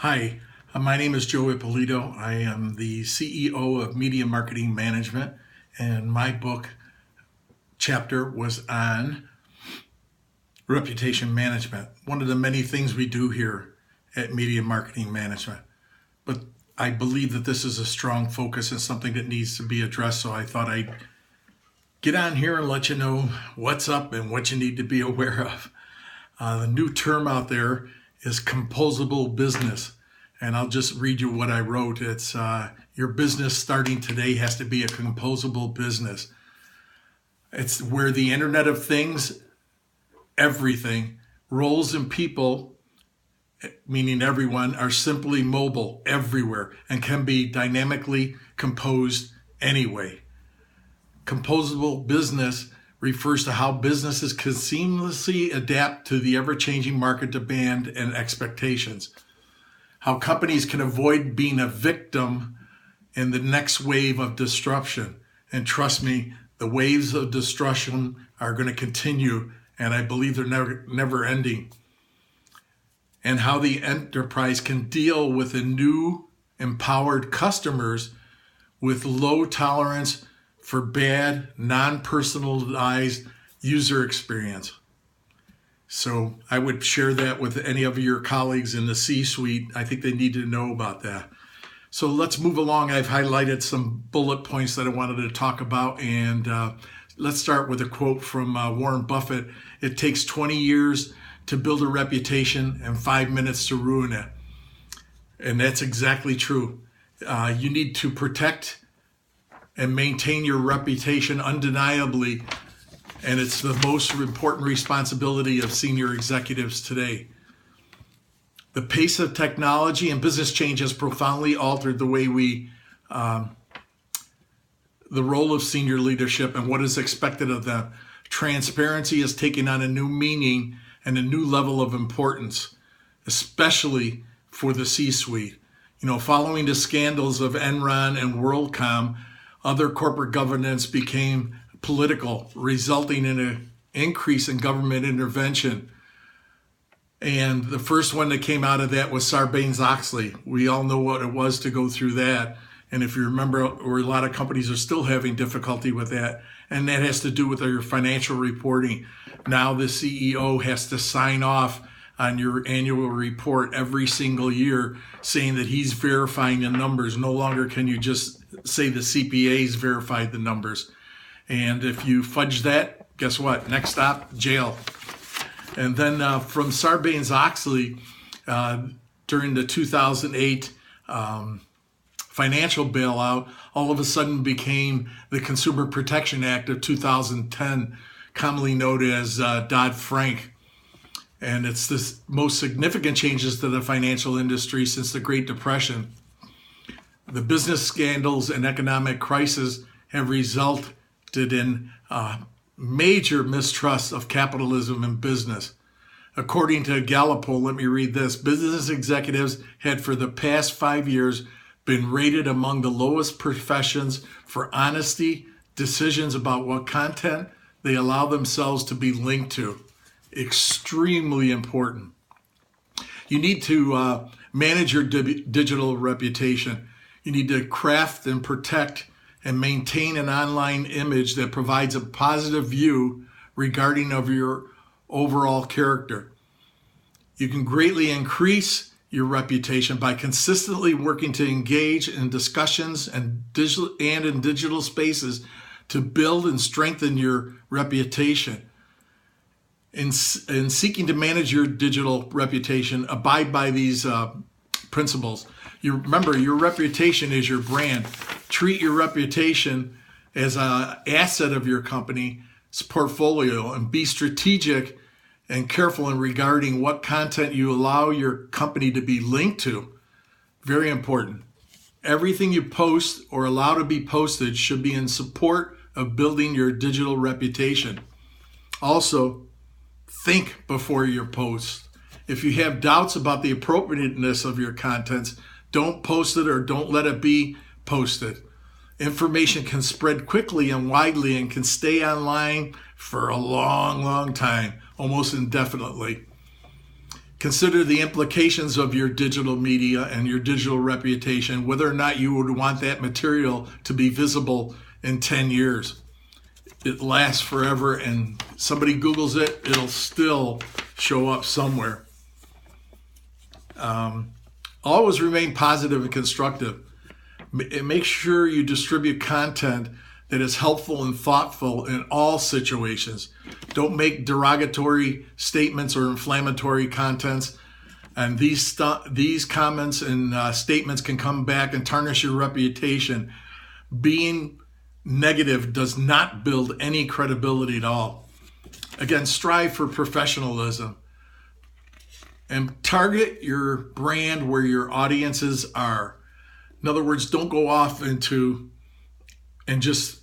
Hi, my name is Joe Ippolito. I am the CEO of Media Marketing Management, and my book chapter was on reputation management, one of the many things we do here at Media Marketing Management. But I believe that this is a strong focus and something that needs to be addressed, so I thought I'd get on here and let you know what's up and what you need to be aware of. The new term out there is composable business. And I'll just read you what I wrote. It's your business starting today has to be a composable business. It's where the Internet of Things, everything, roles and people, meaning everyone, are simply mobile everywhere and can be dynamically composed anyway. Composable business refers to how businesses can seamlessly adapt to the ever-changing market demand and expectations. How companies can avoid being a victim in the next wave of disruption. And trust me, the waves of destruction are going to continue, and I believe they're never ending. And how the enterprise can deal with the new empowered customers with low tolerance for bad, non-personalized user experience. So I would share that with any of your colleagues in the C-suite. I think they need to know about that. So let's move along. I've highlighted some bullet points that I wanted to talk about. And let's start with a quote from Warren Buffett. It takes 20 years to build a reputation and 5 minutes to ruin it. And that's exactly true. You need to protect and maintain your reputation undeniably. And it's the most important responsibility of senior executives today. The pace of technology and business change has profoundly altered the way the role of senior leadership and what is expected of them. Transparency has taken on a new meaning and a new level of importance, especially for the C-suite. Following the scandals of Enron and WorldCom, other corporate governance became political, resulting in an increase in government intervention. And the first one that came out of that was Sarbanes-Oxley. We all know what it was to go through that. And if you remember, or a lot of companies are still having difficulty with that. And that has to do with your financial reporting. Now the CEO has to sign off on your annual report every single year saying that he's verifying the numbers. No longer can you just say the CPA's verified the numbers. And if you fudge that, guess what? Next stop, jail. And then from Sarbanes-Oxley, during the 2008 financial bailout, all of a sudden became the Consumer Protection Act of 2010, commonly known as Dodd-Frank. And it's the most significant changes to the financial industry since the Great Depression. The business scandals and economic crisis have resulted in major mistrust of capitalism and business. According to Gallup poll, let me read this. Business executives had for the past 5 years been rated among the lowest professions for honesty, decisions about what content they allow themselves to be linked to. Extremely important. You need to manage your digital reputation. You need to craft and protect and maintain an online image that provides a positive view regarding of your overall character. You can greatly increase your reputation by consistently working to engage in discussions and in digital spaces to build and strengthen your reputation. In seeking to manage your digital reputation, abide by these principles. Remember, your reputation is your brand. Treat your reputation as an asset of your company's portfolio and be strategic and careful in regarding what content you allow your company to be linked to. Very important. Everything you post or allow to be posted should be in support of building your digital reputation. Also, think before you post. If you have doubts about the appropriateness of your contents, don't post it or don't let it be posted. Information can spread quickly and widely and can stay online for a long, long time, almost indefinitely. Consider the implications of your digital media and your digital reputation, whether or not you would want that material to be visible in 10 years. It lasts forever, and somebody Googles it, it'll still show up somewhere. Always remain positive and constructive. Make sure you distribute content that is helpful and thoughtful in all situations. Don't make derogatory statements or inflammatory contents. And these comments and statements can come back and tarnish your reputation. Being negative does not build any credibility at all. Again, strive for professionalism and target your brand where your audiences are. In other words, don't go off into and just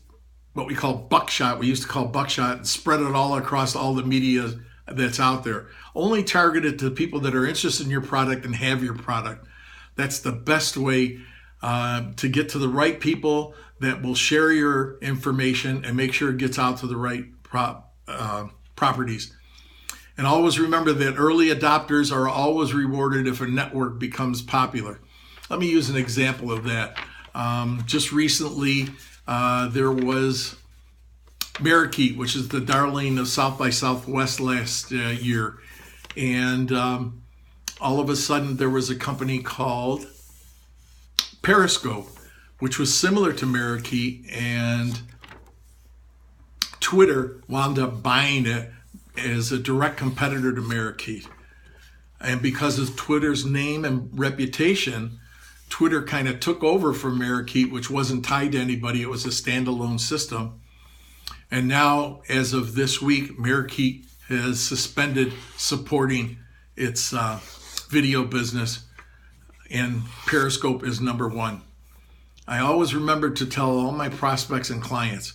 what we call buckshot, we used to call buckshot, and spread it all across all the media that's out there. Only target it to people that are interested in your product and have your product. That's the best way to get to the right people that will share your information and make sure it gets out to the right properties. And always remember that early adopters are always rewarded if a network becomes popular. Let me use an example of that. Just recently, there was Marikit, which is the darling of South by Southwest last year. And all of a sudden, there was a company called Periscope, which was similar to Marikit, and Twitter wound up buying it as a direct competitor to Marikit. And because of Twitter's name and reputation, Twitter kind of took over from Marikit, which wasn't tied to anybody. It was a standalone system. And now, as of this week, Marikit has suspended supporting its video business, and Periscope is number one. I always remember to tell all my prospects and clients,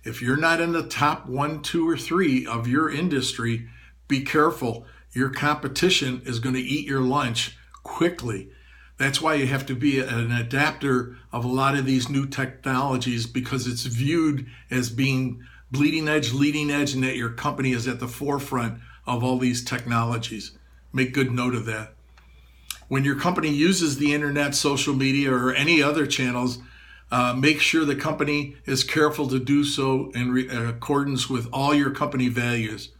if you're not in the top 1, 2, or 3 of your industry, be careful. Your competition is going to eat your lunch quickly. That's why you have to be an adapter of a lot of these new technologies, because it's viewed as being bleeding edge, leading edge, and that your company is at the forefront of all these technologies. Make good note of that. When your company uses the internet, social media, or any other channels, make sure the company is careful to do so in accordance with all your company values,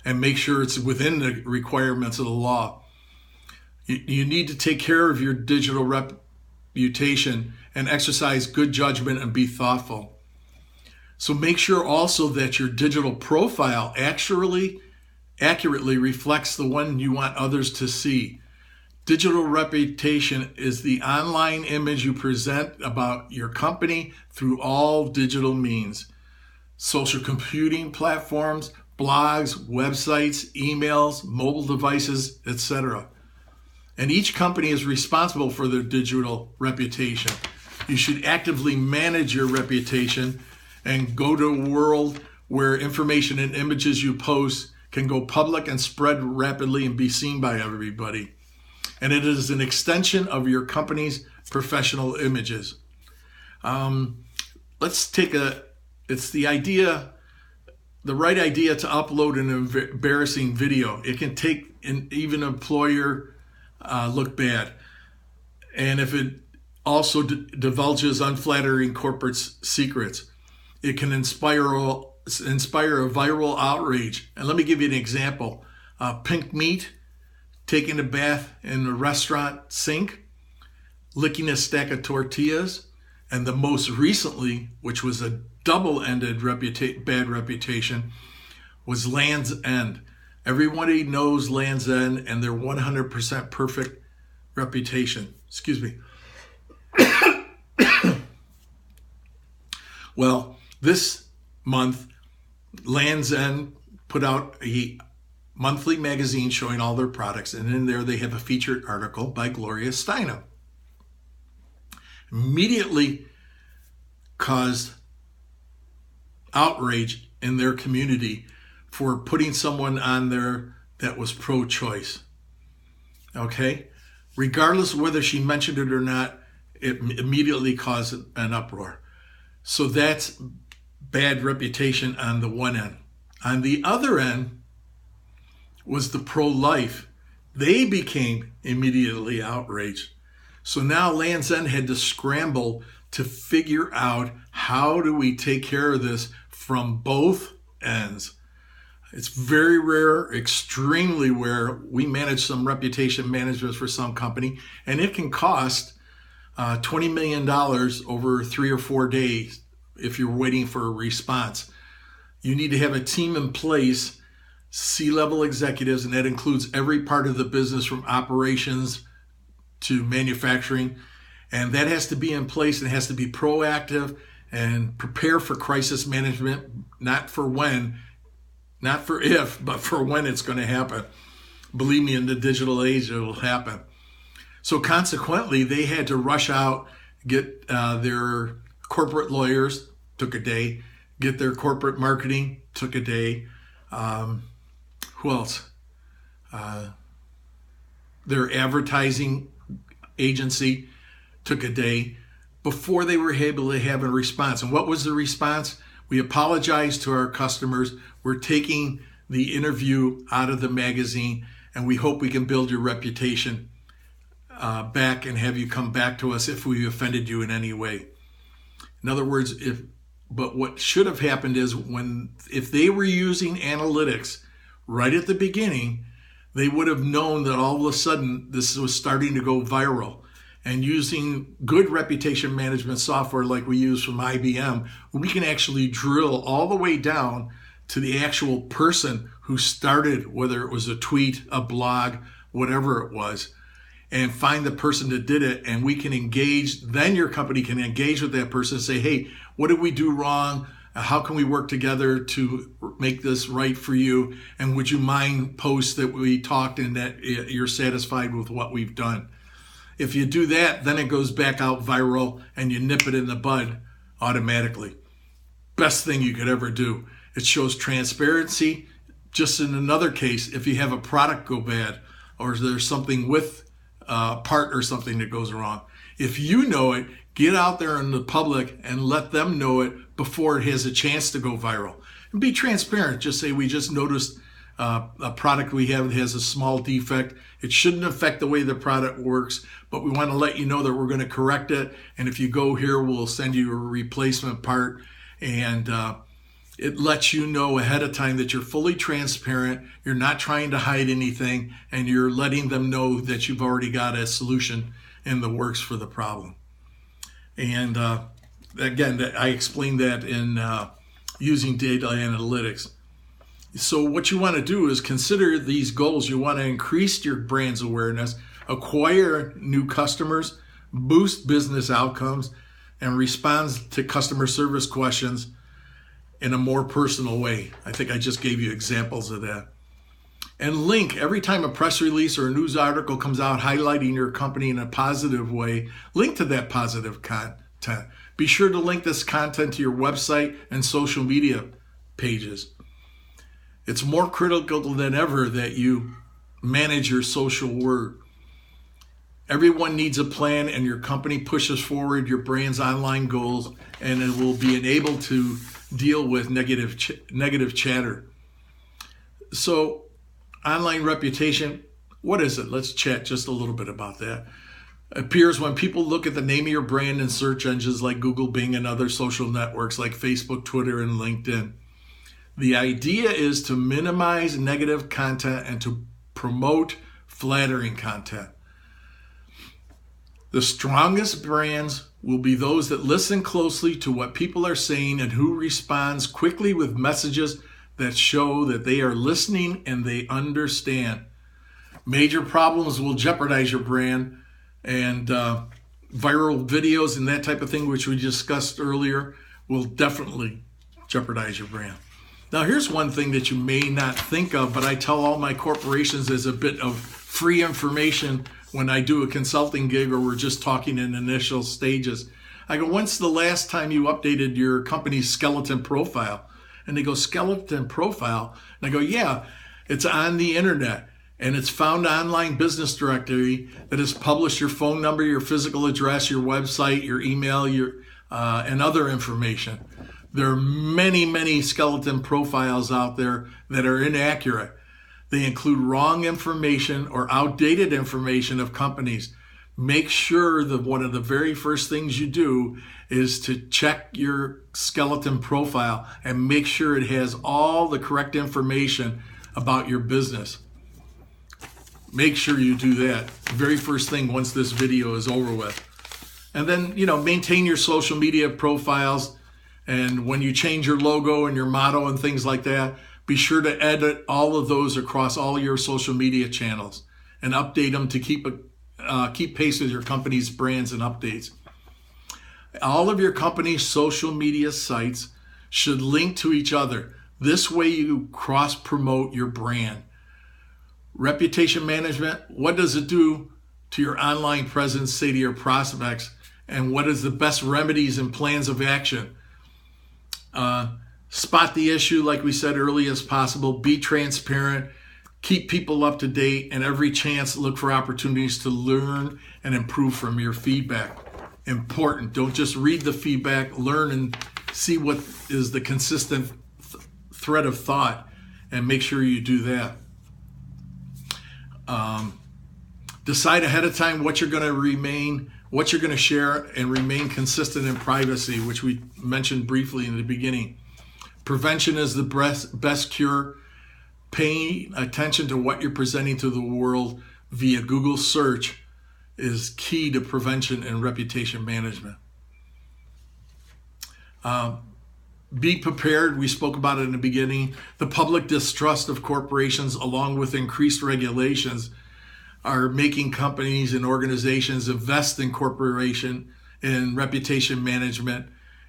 and make sure it's within the requirements of the law. You need to take care of your digital reputation and exercise good judgment and be thoughtful. So make sure also that your digital profile accurately reflects the one you want others to see. Digital reputation is the online image you present about your company through all digital means. Social computing platforms, blogs, websites, emails, mobile devices, etc. And each company is responsible for their digital reputation. You should actively manage your reputation and go to a world where information and images you post can go public and spread rapidly and be seen by everybody. And it is an extension of your company's professional images. It's the right idea to upload an embarrassing video. It can take even an employer look bad. And if it also divulges unflattering corporate secrets, it can inspire a viral outrage. And let me give you an example. Pink meat, taking a bath in a restaurant sink, licking a stack of tortillas, and the most recently, which was a double-ended bad reputation, was Land's End. Everybody knows Land's End and their 100% perfect reputation. Excuse me. Well, this month, Land's End put out a monthly magazine showing all their products, and in there they have a featured article by Gloria Steinem. Immediately caused outrage in their community for putting someone on there that was pro-choice. Okay? Regardless of whether she mentioned it or not, it immediately caused an uproar. So that's bad reputation on the one end. On the other end was the pro-life, They became immediately outraged. So now Land's End had to scramble to figure out, how do we take care of this from both ends? It's very rare, extremely rare. We manage some reputation management for some company, and it can cost $20 million over 3 or 4 days if you're waiting for a response. You need to have a team in place, C-level executives, and that includes every part of the business from operations to manufacturing. And that has to be in place and has to be proactive and prepare for crisis management, not for when, not for if, but for when it's going to happen. Believe me, in the digital age, it'll happen. So consequently, they had to rush out, get their corporate lawyers, took a day, get their corporate marketing, took a day. Who else? Their advertising agency took a day before they were able to have a response. And what was the response? We apologized to our customers. We're taking the interview out of the magazine, and we hope we can build your reputation back and have you come back to us if we offended you in any way. In other words, but what should have happened is, if they were using analytics right at the beginning, they would have known that all of a sudden this was starting to go viral. And using good reputation management software like we use from IBM, we can actually drill all the way down to the actual person who started, whether it was a tweet, a blog, whatever it was, and find the person that did it. And we can engage, then your company can engage with that person and say, hey, what did we do wrong? How can we work together to make this right for you? And would you mind post that we talked and that you're satisfied with what we've done? If you do that, then it goes back out viral and you nip it in the bud automatically. Best thing you could ever do. It shows transparency. Just in another case, if you have a product go bad or there's something with a part or something that goes wrong, if you know it, get out there in the public and let them know it before it has a chance to go viral. And be transparent. Just say, we just noticed a product we have that has a small defect. It shouldn't affect the way the product works, but we want to let you know that we're going to correct it. And if you go here, we'll send you a replacement part. And it lets you know ahead of time that you're fully transparent. You're not trying to hide anything, and you're letting them know that you've already got a solution in the works for the problem. And again, I explained that in using data analytics. So what you want to do is consider these goals. You want to increase your brand's awareness, acquire new customers, boost business outcomes, and respond to customer service questions in a more personal way. I think I just gave you examples of that. And link, every time a press release or a news article comes out highlighting your company in a positive way, link to that positive content. Be sure to link this content to your website and social media pages. It's more critical than ever that you manage your social word. Everyone needs a plan, and your company pushes forward your brand's online goals, and it will be enabled to deal with negative chatter. So, online reputation, what is it? Let's chat just a little bit about that. It appears when people look at the name of your brand in search engines like Google, Bing, and other social networks like Facebook, Twitter, and LinkedIn. The idea is to minimize negative content and to promote flattering content. The strongest brands will be those that listen closely to what people are saying and who responds quickly with messages that show that they are listening and they understand. Major problems will jeopardize your brand, and viral videos and that type of thing, which we discussed earlier, will definitely jeopardize your brand. Now, here's one thing that you may not think of, but I tell all my corporations as a bit of free information when I do a consulting gig or we're just talking in initial stages. I go, when's the last time you updated your company's skeleton profile? And they go, skeleton profile? And I go, yeah, it's on the internet. And it's found online business directory that has published your phone number, your physical address, your website, your email, and other information. There are many, many skeleton profiles out there that are inaccurate. They include wrong information or outdated information of companies. Make sure that one of the very first things you do is to check your skeleton profile and make sure it has all the correct information about your business. Make sure you do that very first thing once this video is over with. And then, maintain your social media profiles. And when you change your logo and your motto and things like that, be sure to edit all of those across all your social media channels and update them to keep pace with your company's brands and updates. All of your company's social media sites should link to each other. This way you cross-promote your brand. Reputation management, what does it do to your online presence, say to your prospects, and what is the best remedies and plans of action? Spot the issue, like we said early as possible. Be transparent. Keep people up to date, and every chance look for opportunities to learn and improve from your feedback. Important. Don't just read the feedback. Learn and see what is the consistent thread of thought, and make sure you do that. Decide ahead of time what you're going to share, and remain consistent in privacy, which we mentioned briefly in the beginning. Prevention is the best cure. Paying attention to what you're presenting to the world via Google search is key to prevention and reputation management. Be prepared. We spoke about it in the beginning. The public distrust of corporations, along with increased regulations, are making companies and organizations invest in reputation management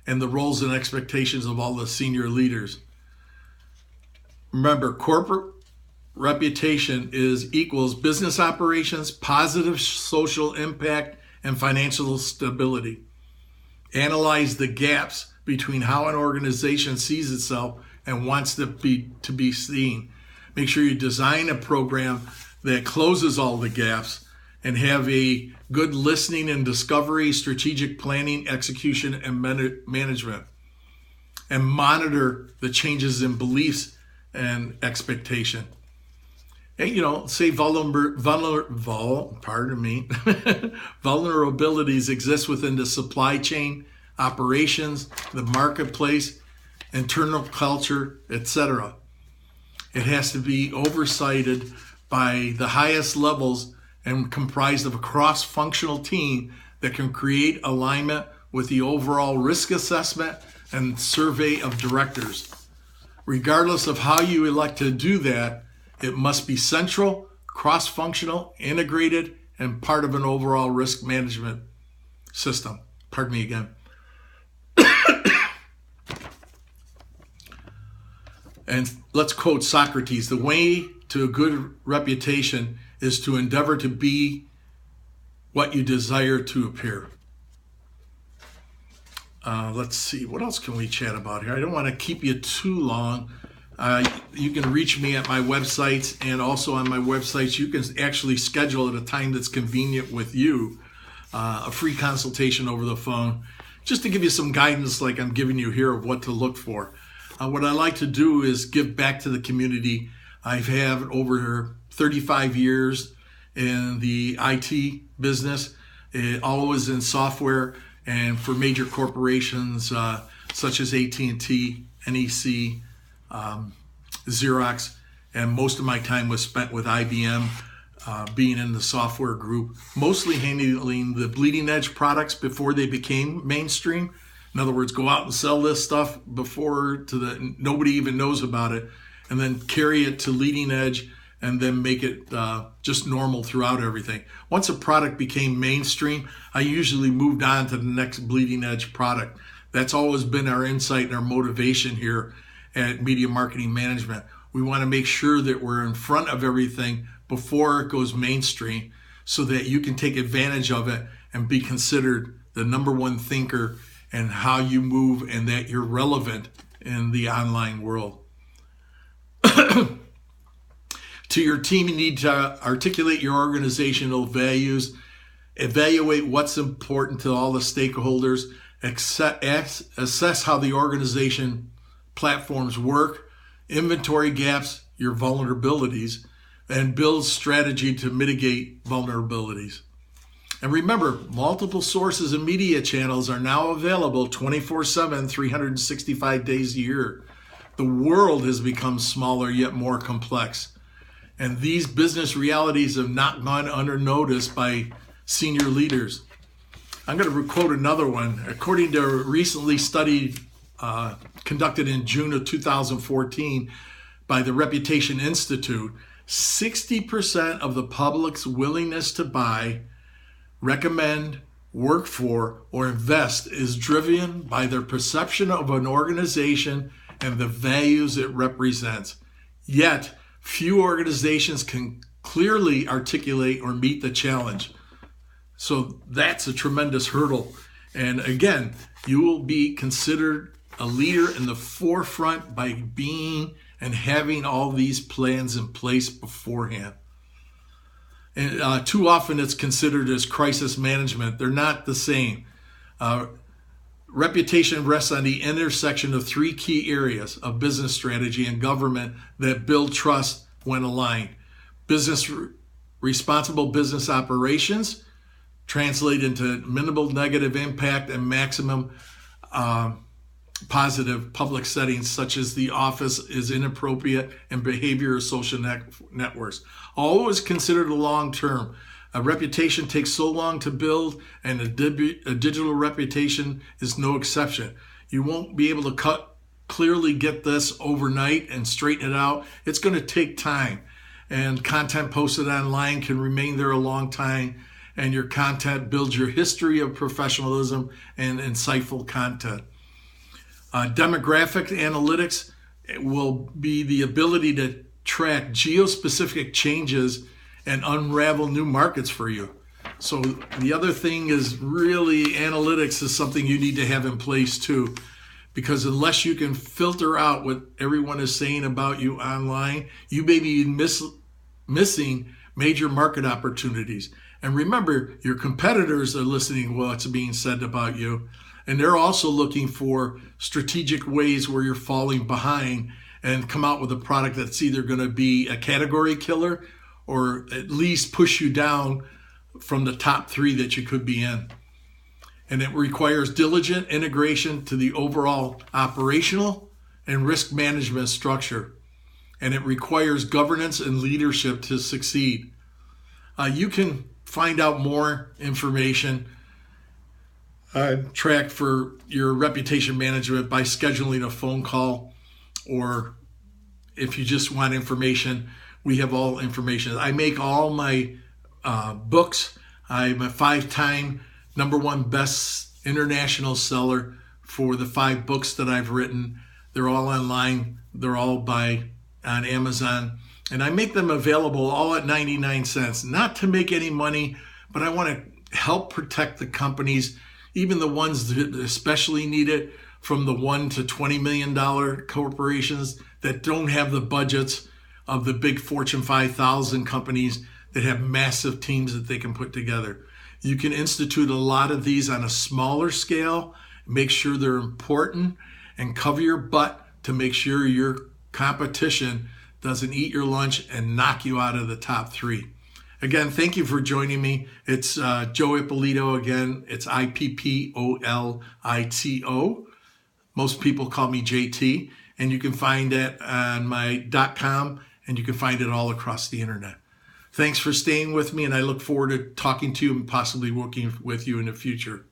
and the roles and expectations of all the senior leaders. Remember, corporate reputation equals business operations, positive social impact, and financial stability. Analyze the gaps between how an organization sees itself and wants to be seen. Make sure you design a program that closes all the gaps, and have a good listening and discovery, strategic planning, execution, and management. And monitor the changes in beliefs and expectation. And, say vulnerabilities exist within the supply chain, operations, the marketplace, internal culture, etc. It has to be oversighted by the highest levels and comprised of a cross-functional team that can create alignment with the overall risk assessment and survey of directors. Regardless of how you elect to do that, it must be central, cross-functional, integrated, and part of an overall risk management system. Pardon me again. And let's quote Socrates: the way to a good reputation is to endeavor to be what you desire to appear. Let's see, what else can we chat about here? I don't want to keep you too long. You can reach me at my websites, and also on my websites you can actually schedule at a time that's convenient with you, a free consultation over the phone, just to give you some guidance like I'm giving you here of what to look for. What I like to do is give back to the community. I've had over 35 years in the IT business, always in software, and for major corporations such as AT&T, NEC, Xerox, and most of my time was spent with IBM, being in the software group, mostly handling the bleeding edge products before they became mainstream. In other words, go out and sell this stuff before nobody even knows about it, and then carry it to leading edge, and then make it just normal throughout everything. Once a product became mainstream, I usually moved on to the next bleeding edge product. That's always been our insight and our motivation here at Media Marketing Management. We want to make sure that we're in front of everything before it goes mainstream, so that you can take advantage of it and be considered the number one thinker and how you move, and that you're relevant in the online world. To your team, you need to articulate your organizational values, evaluate what's important to all the stakeholders, assess how the organization platforms work, inventory gaps, your vulnerabilities, and build strategy to mitigate vulnerabilities. And remember, multiple sources and media channels are now available 24/7, 365 days a year. The world has become smaller yet more complex. And these business realities have not gone unnoticed by senior leaders. I'm going to quote another one. According to a recently study conducted in June of 2014 by the Reputation Institute, 60% of the public's willingness to buy, recommend, work for, or invest is driven by their perception of an organization and the values it represents. Yet, few organizations can clearly articulate or meet the challenge. So that's a tremendous hurdle. And again, you will be considered a leader in the forefront by being and having all these plans in place beforehand. And too often it's considered as crisis management. They're not the same. Reputation rests on the intersection of three key areas of business strategy and government that build trust when aligned. Responsible business operations translate into minimal negative impact and maximum positive public settings, such as the office is inappropriate and behavior of social networks. Always consider the long term. A reputation takes so long to build, and a digital reputation is no exception. You won't be able to clearly get this overnight and straighten it out. It's going to take time, and content posted online can remain there a long time, and your content builds your history of professionalism and insightful content. Demographic analytics will be the ability to track geospecific changes and unravel new markets for you. So the other thing is really analytics is something you need to have in place too, because unless you can filter out what everyone is saying about you online, you may be missing major market opportunities. And remember, your competitors are listening to what's being said about you, and they're also looking for strategic ways where you're falling behind and come out with a product that's either going to be a category killer or at least push you down from the top three that you could be in. And it requires diligent integration to the overall operational and risk management structure. And it requires governance and leadership to succeed. You can find out more information track for your reputation management by scheduling a phone call, or if you just want information, we have all information. I make all my books. I'm a 5-time #1 best international seller for the 5 books that I've written. They're all online. They're all on Amazon. And I make them available all at 99 cents, not to make any money, but I want to help protect the companies, even the ones that especially need it, from the $1 to $20 million corporations that don't have the budgets of the big Fortune 5,000 companies that have massive teams that they can put together. You can institute a lot of these on a smaller scale, make sure they're important, and cover your butt to make sure your competition doesn't eat your lunch and knock you out of the top 3. Again, thank you for joining me. It's Joe Ippolito again. It's Ippolito. Most people call me JT, and you can find it on my .com, and you can find it all across the internet. Thanks for staying with me, and I look forward to talking to you and possibly working with you in the future.